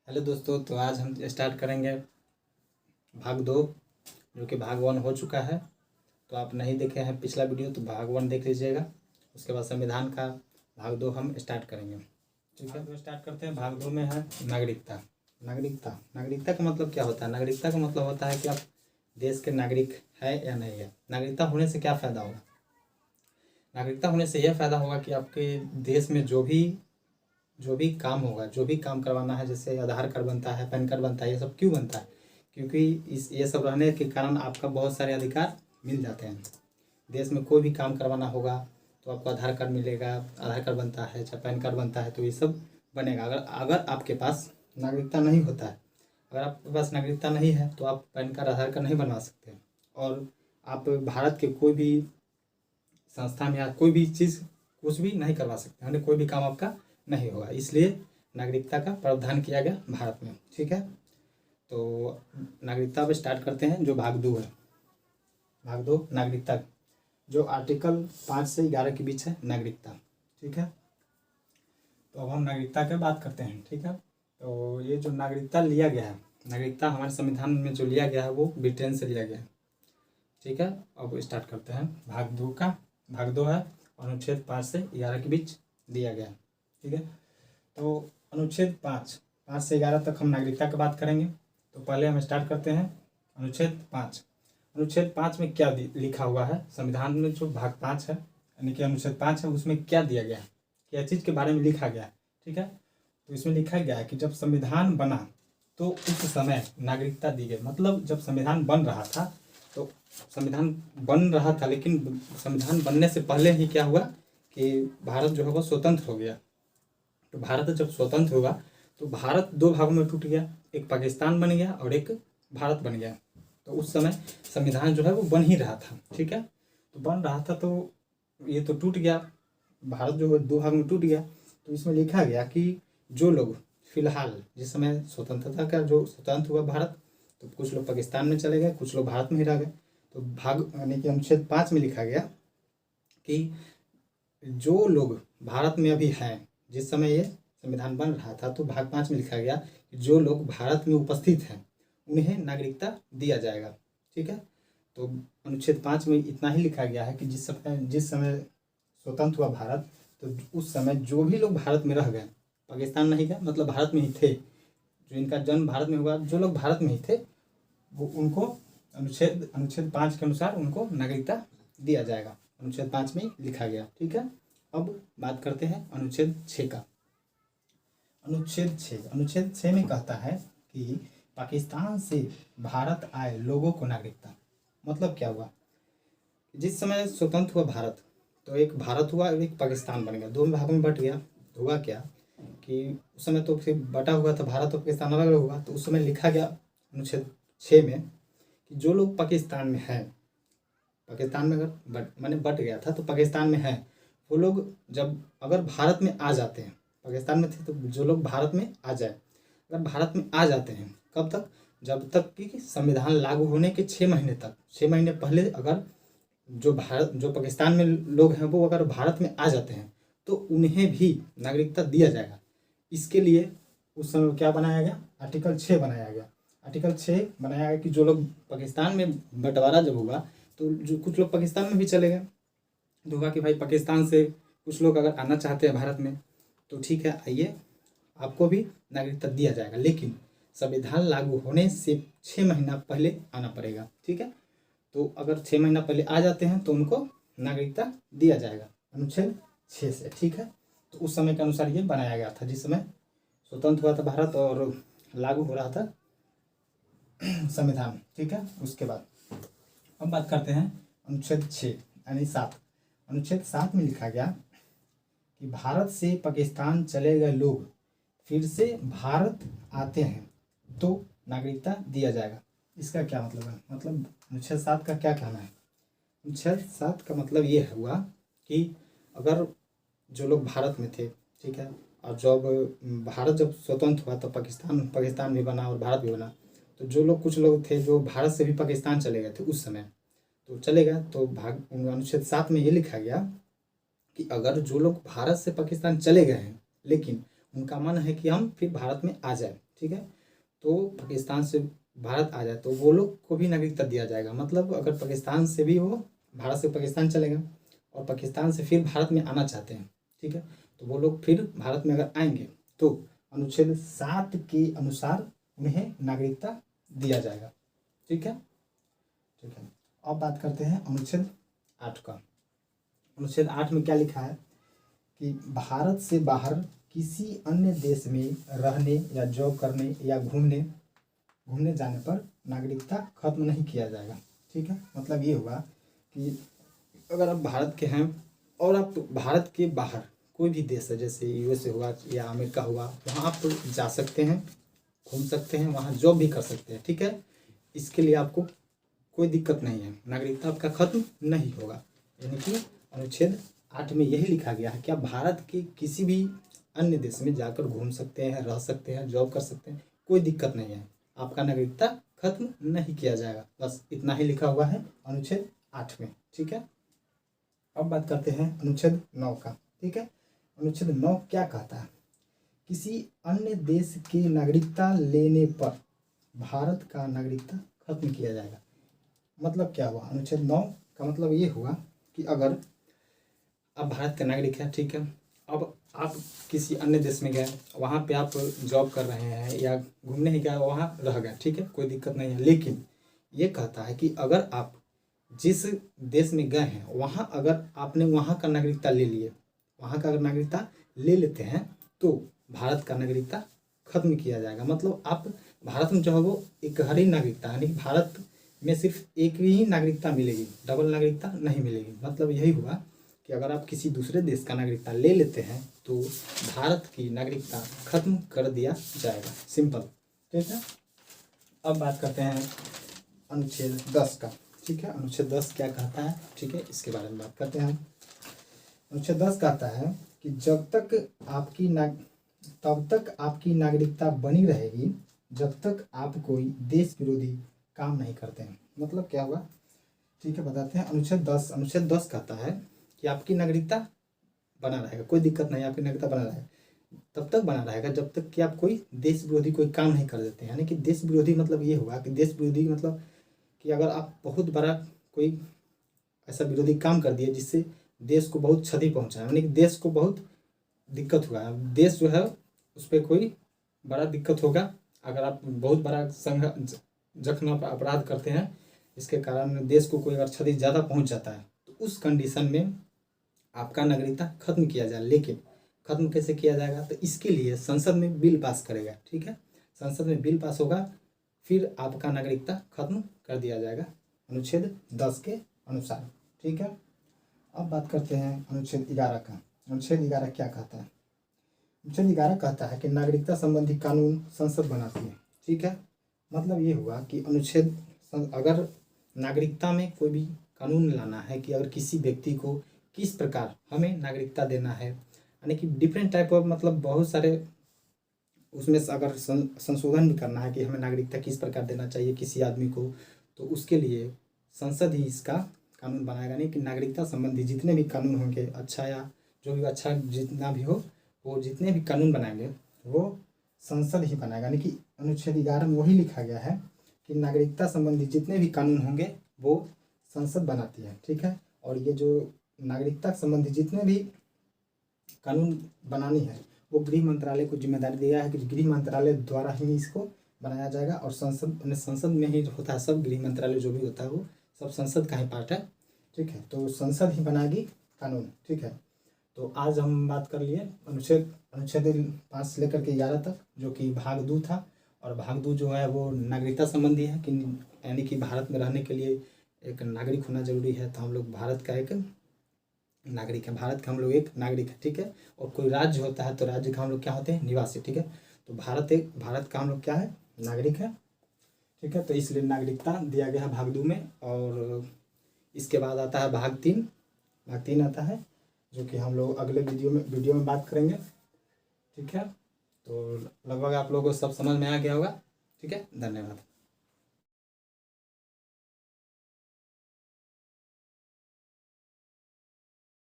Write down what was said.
Hello दोस्तों, तो आज हम स्टार्ट करेंगे भाग 2, जो कि भाग 1 हो चुका है। तो आप नहीं देखे हैं पिछला वीडियो तो भाग 1 देख लीजिएगा। उसके बाद संविधान का भाग 2 हम स्टार्ट करेंगे। ठीक है, तो स्टार्ट करते हैं। भाग 2 में है नागरिकता। नागरिकता का मतलब क्या होता है? नागरिकता का मतलब होता है कि आप देश के नागरिक है या नहीं है। नागरिकता होने से क्या फ़ायदा होगा? नागरिकता होने से यह फ़ायदा होगा कि आपके देश में जो भी काम होगा, जो भी काम करवाना है, जैसे आधार कार्ड बनता है, पैन कार्ड बनता है, ये सब क्यों बनता है? क्योंकि ये सब रहने के कारण आपका बहुत सारे अधिकार मिल जाते हैं। देश में कोई भी काम करवाना होगा तो आपको आधार कार्ड मिलेगा। आधार कार्ड बनता है, चाहे पैन कार्ड बनता है, तो ये सब बनेगा। अगर अगर आपके पास नागरिकता नहीं होता है, अगर आपके पास नागरिकता नहीं है, तो आप पैन कार्ड, आधार कार्ड नहीं बनवा सकते। और आप भारत के कोई भी संस्था में या कोई भी चीज़ कुछ भी नहीं करवा सकते, यानी कोई भी काम आपका नहीं होगा। इसलिए नागरिकता का प्रावधान किया गया भारत में। ठीक है, तो नागरिकता अब स्टार्ट करते हैं, जो भाग 2 है। भाग 2 नागरिकता, जो आर्टिकल 5 से 11 के बीच है नागरिकता। ठीक है, तो अब हम नागरिकता की बात करते हैं। ठीक है, तो ये जो नागरिकता लिया गया है, नागरिकता हमारे संविधान में जो लिया गया है वो ब्रिटेन से लिया गया है। ठीक है, अब स्टार्ट करते हैं भाग 2 का। भाग 2 है अनुच्छेद 5 से 11 के बीच दिया गया है। ठीक है, तो अनुच्छेद 5 से 11 तक हम नागरिकता की बात करेंगे। तो पहले हम स्टार्ट करते हैं अनुच्छेद 5। अनुच्छेद 5 में क्या लिखा हुआ है? संविधान में जो भाग 5 है, यानी कि अनुच्छेद 5 है, उसमें क्या दिया गया है, क्या चीज़ के बारे में लिखा गया है? ठीक है, तो इसमें लिखा गया है कि जब संविधान बना तो उस समय नागरिकता दी गई। मतलब जब संविधान बन रहा था, तो संविधान बन रहा था, लेकिन संविधान बनने से पहले ही क्या हुआ कि भारत जो है वो स्वतंत्र हो गया। तो भारत जब स्वतंत्र हुआ तो भारत 2 भागों में टूट गया, एक पाकिस्तान बन गया और एक भारत बन गया। तो उस समय संविधान जो है वो बन ही रहा था। ठीक है, तो बन रहा था, तो ये तो टूट गया, भारत जो है 2 भाग में टूट गया। तो इसमें लिखा गया कि जो लोग फिलहाल जिस समय स्वतंत्रता का जो स्वतंत्र हुआ भारत, तो कुछ लोग पाकिस्तान में चले गए, कुछ लोग भारत में ही रह गए। तो भाग यानी कि अनुच्छेद 5 में लिखा गया कि जो लोग भारत में अभी हैं, जिस समय ये संविधान बन रहा था, तो भाग 5 में लिखा गया कि जो लोग भारत में उपस्थित हैं उन्हें नागरिकता दिया जाएगा। ठीक है, तो अनुच्छेद 5 में इतना ही लिखा गया है कि जिस समय स्वतंत्र हुआ भारत, तो उस समय जो भी लोग भारत में रह गए, पाकिस्तान नहीं गए, मतलब भारत में ही थे, जो इनका जन्म भारत में हुआ, जो लोग भारत में ही थे, वो उनको अनुच्छेद 5 के अनुसार उनको नागरिकता दिया जाएगा। अनुच्छेद 5 में लिखा गया। ठीक है, अब बात करते हैं अनुच्छेद 6 का। अनुच्छेद 6 में कहता है कि पाकिस्तान से भारत आए लोगों को नागरिकता। मतलब क्या हुआ? जिस समय स्वतंत्र हुआ भारत, तो एक भारत हुआ और एक पाकिस्तान बन गया, 2 भागों में बट गया। तो हुआ क्या कि उस समय तो फिर बटा हुआ था, भारत और पाकिस्तान अलग अलग हुआ। तो उस समय लिखा गया अनुच्छेद 6 में कि जो लोग पाकिस्तान में हैं, पाकिस्तान में अगर मैंने बट गया था तो पाकिस्तान में है, वो लोग जब अगर भारत में आ जाते हैं, पाकिस्तान में थे तो जो लोग भारत में आ जाए, अगर भारत में आ जाते हैं, कब तक? जब तक कि संविधान लागू होने के 6 महीने तक, 6 महीने पहले अगर जो पाकिस्तान में लोग हैं वो अगर भारत में आ जाते हैं, तो उन्हें भी नागरिकता दिया जाएगा। इसके लिए उस समय क्या बनाया गया? आर्टिकल 6 बनाया गया। आर्टिकल 6 बनाया गया कि जो लोग पाकिस्तान में बंटवारा जब हुआ, तो जो कुछ लोग पाकिस्तान में भी चले गए। तो होगा कि भाई पाकिस्तान से कुछ लोग अगर आना चाहते हैं भारत में, तो ठीक है, आइए, आपको भी नागरिकता दिया जाएगा, लेकिन संविधान लागू होने से 6 महीना पहले आना पड़ेगा। ठीक है, तो अगर 6 महीना पहले आ जाते हैं तो उनको नागरिकता दिया जाएगा अनुच्छेद 6 से। ठीक है, तो उस समय के अनुसार ये बनाया गया था, जिस समय स्वतंत्र हुआ था भारत और लागू हो रहा था संविधान। ठीक है, उसके बाद अब बात करते हैं अनुच्छेद 6 यानी 7। अनुच्छेद 7 में लिखा गया कि भारत से पाकिस्तान चले गए लोग फिर से भारत आते हैं तो नागरिकता दिया जाएगा। इसका क्या मतलब है? मतलब अनुच्छेद 7 का क्या कहना है? अनुच्छेद 7 का मतलब ये हुआ कि अगर जो लोग भारत में थे, ठीक है, और भारत जब स्वतंत्र हुआ तो पाकिस्तान भी बना और भारत भी बना। तो जो लोग कुछ लोग थे जो भारत से भी पाकिस्तान चले गए थे उस समय, तो चले गए, तो अनुच्छेद 7 में ये लिखा गया कि अगर जो लोग भारत से पाकिस्तान चले गए हैं, लेकिन उनका मन है कि हम फिर भारत में आ जाए, ठीक है। तो पाकिस्तान से भारत आ जाए तो वो लोग को भी नागरिकता दिया जाएगा। मतलब अगर पाकिस्तान से भी वो भारत से पाकिस्तान चलेगा और पाकिस्तान से फिर भारत में आना चाहते हैं, ठीक है, तो वो लोग फिर भारत में अगर आएंगे तो अनुच्छेद 7 के अनुसार उन्हें नागरिकता दिया जाएगा। ठीक है, ठीक है। अब बात करते हैं अनुच्छेद 8 का। अनुच्छेद 8 में क्या लिखा है कि भारत से बाहर किसी अन्य देश में रहने या जॉब करने या घूमने जाने पर नागरिकता खत्म नहीं किया जाएगा। ठीक है, मतलब ये हुआ कि अगर आप भारत के हैं और आप भारत के बाहर कोई भी देश है, जैसे यूएसए हुआ या अमेरिका हुआ, वहाँ आप जा सकते हैं, घूम सकते हैं, वहाँ जॉब भी कर सकते हैं। ठीक है, इसके लिए आपको कोई दिक्कत नहीं है, नागरिकता आपका खत्म नहीं होगा। यानी कि अनुच्छेद 8 में यही लिखा गया है कि आप भारत के किसी भी अन्य देश में जाकर घूम सकते हैं, रह सकते हैं, जॉब कर सकते हैं, कोई दिक्कत नहीं है, आपका नागरिकता खत्म नहीं किया जाएगा। बस इतना ही लिखा हुआ है अनुच्छेद 8 में। ठीक है, अब बात करते हैं अनुच्छेद 9 का। ठीक है, अनुच्छेद 9 क्या कहता है? किसी अन्य देश की नागरिकता लेने पर भारत का नागरिकता खत्म किया जाएगा। मतलब क्या हुआ? अनुच्छेद 9 का मतलब ये हुआ कि अगर आप भारत के नागरिक हैं, ठीक है, अब आप किसी अन्य देश में गए, वहाँ पे आप जॉब कर रहे हैं या घूमने ही गए, वहाँ रह गए, ठीक है, कोई दिक्कत नहीं है। लेकिन ये कहता है कि अगर आप जिस देश में गए हैं वहाँ अगर आपने वहाँ का नागरिकता ले लिए, वहाँ का अगर नागरिकता ले लेते हैं तो भारत का नागरिकता खत्म किया जाएगा। मतलब आप भारत में जो है वो एक हरी नागरिकता, यानी भारत में सिर्फ एक ही नागरिकता मिलेगी, डबल नागरिकता नहीं मिलेगी। मतलब यही हुआ कि अगर आप किसी दूसरे देश का नागरिकता ले लेते हैं तो भारत की नागरिकता खत्म कर दिया जाएगा। सिंपल, ठीक है। अब बात करते हैं अनुच्छेद 10 का। ठीक है, अनुच्छेद 10 क्या कहता है? ठीक है, इसके बारे में बात करते हैं। अनुच्छेद 10 कहता है कि तब तक आपकी नागरिकता बनी रहेगी जब तक आप कोई देश विरोधी काम नहीं करते हैं। मतलब क्या हुआ? ठीक है, बताते हैं। अनुच्छेद 10 कहता है कि आपकी नागरिकता बना रहेगा, कोई दिक्कत नहीं, आपकी नागरिकता बना रहेगा, तब तक बना रहेगा जब तक कि आप कोई देश विरोधी कोई काम नहीं कर देते हैं। यानी कि देश विरोधी मतलब ये हुआ कि देश विरोधी मतलब कि अगर आप बहुत बड़ा कोई ऐसा विरोधी काम कर दिए जिससे देश को बहुत क्षति पहुंचा, यानी कि देश को बहुत दिक्कत हुआ, देश जो है उस पर कोई बड़ा दिक्कत होगा अगर आप बहुत बड़ा जघन्य अपराध करते हैं, इसके कारण देश को कोई अगर क्षति ज़्यादा पहुंच जाता है तो उस कंडीशन में आपका नागरिकता खत्म किया जाए। लेकिन खत्म कैसे किया जाएगा? तो इसके लिए संसद में बिल पास करेगा। ठीक है, संसद में बिल पास होगा, फिर आपका नागरिकता खत्म कर दिया जाएगा अनुच्छेद 10 के अनुसार। ठीक है, अब बात करते हैं अनुच्छेद 11 का। अनुच्छेद 11 क्या कहता है? अनुच्छेद 11 कहता है कि नागरिकता संबंधी कानून संसद बनाती है। ठीक है, मतलब ये हुआ कि अगर नागरिकता में कोई भी कानून लाना है कि अगर किसी व्यक्ति को किस प्रकार हमें नागरिकता देना है, यानी कि डिफरेंट टाइप ऑफ, मतलब बहुत सारे उसमें अगर संशोधन भी करना है कि हमें नागरिकता किस प्रकार देना चाहिए किसी आदमी को, तो उसके लिए संसद ही इसका कानून बनाएगा। नहीं कि नागरिकता संबंधी जितने भी कानून होंगे, अच्छा या जो भी अच्छा जितना भी हो, वो जितने भी कानून बनाएंगे वो संसद ही बनाएगा। यानी कि अनुच्छेद 11 में वही लिखा गया है कि नागरिकता संबंधी जितने भी कानून होंगे वो संसद बनाती है। ठीक है, और ये जो नागरिकता संबंधी जितने भी कानून बनानी है वो गृह मंत्रालय को जिम्मेदारी दिया है कि गृह मंत्रालय द्वारा ही इसको बनाया जाएगा। और संसद में ही होता है सब, गृह मंत्रालय जो भी होता है वो सब संसद का ही पार्ट है। ठीक है, तो संसद ही बनाएगी कानून। ठीक है, तो आज हम बात कर लिए अनुच्छेद 5 से लेकर के 11 तक, जो कि भाग 2 था। और भाग 2 जो है वो नागरिकता संबंधी है कि यानी कि भारत में रहने के लिए एक नागरिक होना जरूरी है। तो हम लोग भारत का एक नागरिक है, भारत का हम लोग एक नागरिक है। ठीक है, और कोई राज्य होता है तो राज्य का हम लोग क्या होते हैं? निवासी। ठीक है, तो भारत का हम लोग क्या है? नागरिक है। ठीक है, तो इसलिए नागरिकता दिया गया है भाग 2 में। और इसके बाद आता है भाग 3। भाग 3 आता है जो कि हम लोग अगले वीडियो में बात करेंगे। ठीक है, तो लगभग आप लोगों को सब समझ में आ गया होगा। ठीक है, धन्यवाद।